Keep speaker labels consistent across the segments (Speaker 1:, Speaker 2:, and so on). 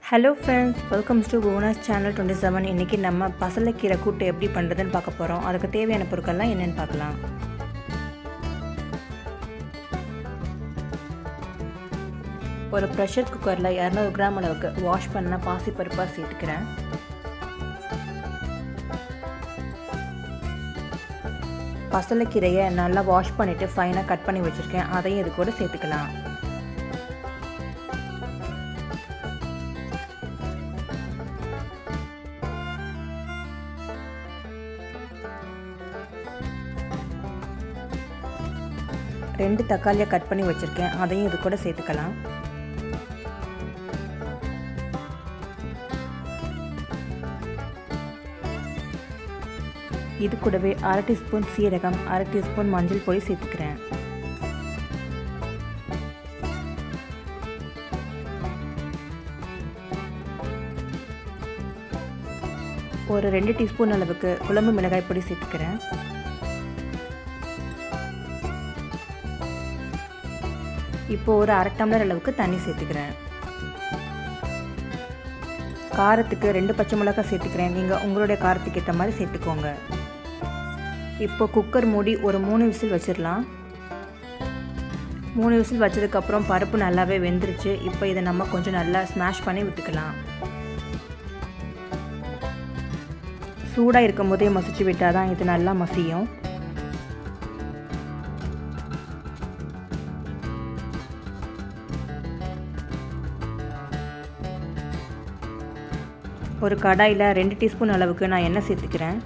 Speaker 1: Hello friends, welcome to Bhuva's channel 27. இன்னைக்கு நம்ம பசலைக்கீரை கூட்டு எப்படி பண்றதுன்னு பார்க்க போறோம். அதுக்கு தேவையான பொருட்கள்லாம் என்னன்னு பார்க்கலாம். ஒரு பிரஷர் குக்கர்ல 200 கிராம் அளவுக்கு வாஷ் பண்ண பாசிப்பருப்பை சேர்த்துக்கிறேன். பசலைக்கீரையை நல்லா வாஷ் பண்ணிட்டு ஃபைனா கட் பண்ணி வச்சிருக்கேன். அதையும் இது கூட சேர்த்துக்கலாம். ரெண்டு தக்காளியை கட் பண்ணி வச்சுருக்கேன், அதையும் இது கூட சேர்த்துக்கலாம். இது கூடவே 1/2 டீஸ்பூன் சீரகம், 1/2 டீஸ்பூன் மஞ்சள் பொடி சேர்த்துக்கிறேன். ஒரு 2 டீஸ்பூன் அளவுக்கு குழம்பு மிளகாய் பொடி சேர்த்துக்கிறேன். இப்போ ஒரு 1/2 டம்ளர் அளவுக்கு தண்ணி சேர்த்துக்கிறேன். காரத்துக்கு 2 பச்சை மிளகாய் சேர்த்துக்கிறேன். நீங்கள் உங்களுடைய காரத்துக்கு ஏற்ற மாதிரி சேர்த்துக்கோங்க. இப்போ குக்கர் மூடி ஒரு 3 விசில் வச்சிடலாம். 3 விசில் வச்சதுக்கப்புறம் பருப்பு நல்லாவே வெந்துருச்சு. இப்போ இதை நம்ம கொஞ்சம் நல்லா ஸ்மாஷ் பண்ணி விட்டுக்கலாம். சூடாக இருக்கும் போதே மசிச்சு விட்டால் தான் இது நல்லா மசியும். ஒரு கடாயில் 2 டீஸ்பூன் அளவுக்கு நான் எண்ணெய் சேர்த்துக்கிறேன்.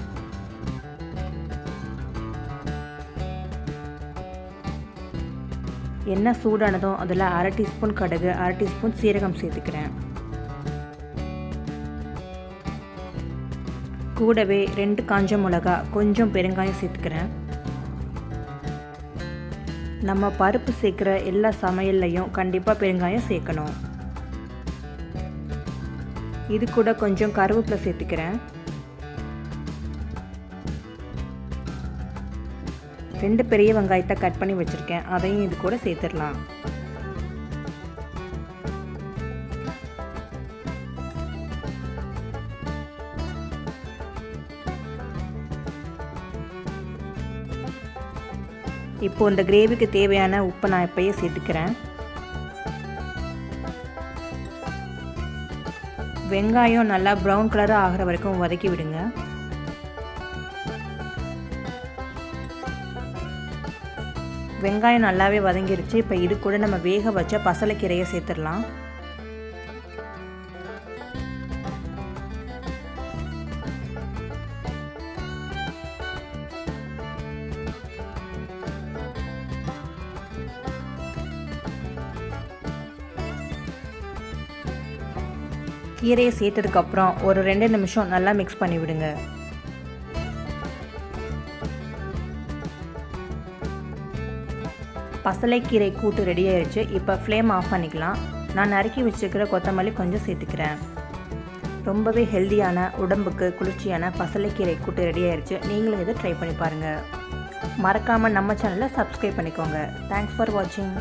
Speaker 1: எண்ணெய் சூடானதும் அதில் 1/2 டீஸ்பூன் கடுகு, 1/2 டீஸ்பூன் சீரகம் சேர்த்துக்கிறேன். கூடவே 2 காஞ்ச மிளகா, கொஞ்சம் பெருங்காயம் சேர்த்துக்கிறேன். நம்ம பருப்பு சேர்க்குற எல்லா சமையல்லையும் கண்டிப்பாக பெருங்காயம் சேர்க்கணும். இது கூட கொஞ்சம் கருவேப்பிலை சேர்த்துக்கிறேன். 2 பெரிய வெங்காயத்தை கட் பண்ணி வச்சுருக்கேன், அதையும் இது கூட சேர்த்துடலாம். இப்போ இந்த கிரேவிக்கு தேவையான உப்பை நான் இப்போயே சேர்த்துக்கிறேன். வெங்காயம் நல்லா ப்ரௌன் கலராக ஆகிற வரைக்கும் வதக்கி விடுங்க. வெங்காயம் நல்லாவே வதங்கிருச்சு. இப்போ இது கூட நம்ம வேக வச்ச பசலைக்கீரையை சேர்த்துடலாம். கீரையை சேர்த்ததுக்கப்புறம் ஒரு 2 நிமிஷம் நல்லா மிக்ஸ் பண்ணி விடுங்க. பசலைக்கீரை கூட்டு ரெடி ஆயிடுச்சு. இப்போ ஃப்ளேம் ஆஃப் பண்ணிக்கலாம். நான் நறுக்கி வச்சுருக்கிற கொத்தமல்லி கொஞ்சம் சேர்த்துக்கிறேன். ரொம்பவே ஹெல்த்தியான, உடம்புக்கு குளிர்ச்சியான பசலைக்கீரை கூட்டு ரெடி ஆயிடுச்சு. நீங்களும் இதை ட்ரை பண்ணி பாருங்கள். மறக்காமல் நம்ம சேனலை சப்ஸ்கிரைப் பண்ணிக்கோங்க. தேங்க்ஸ் ஃபார் வாட்சிங்.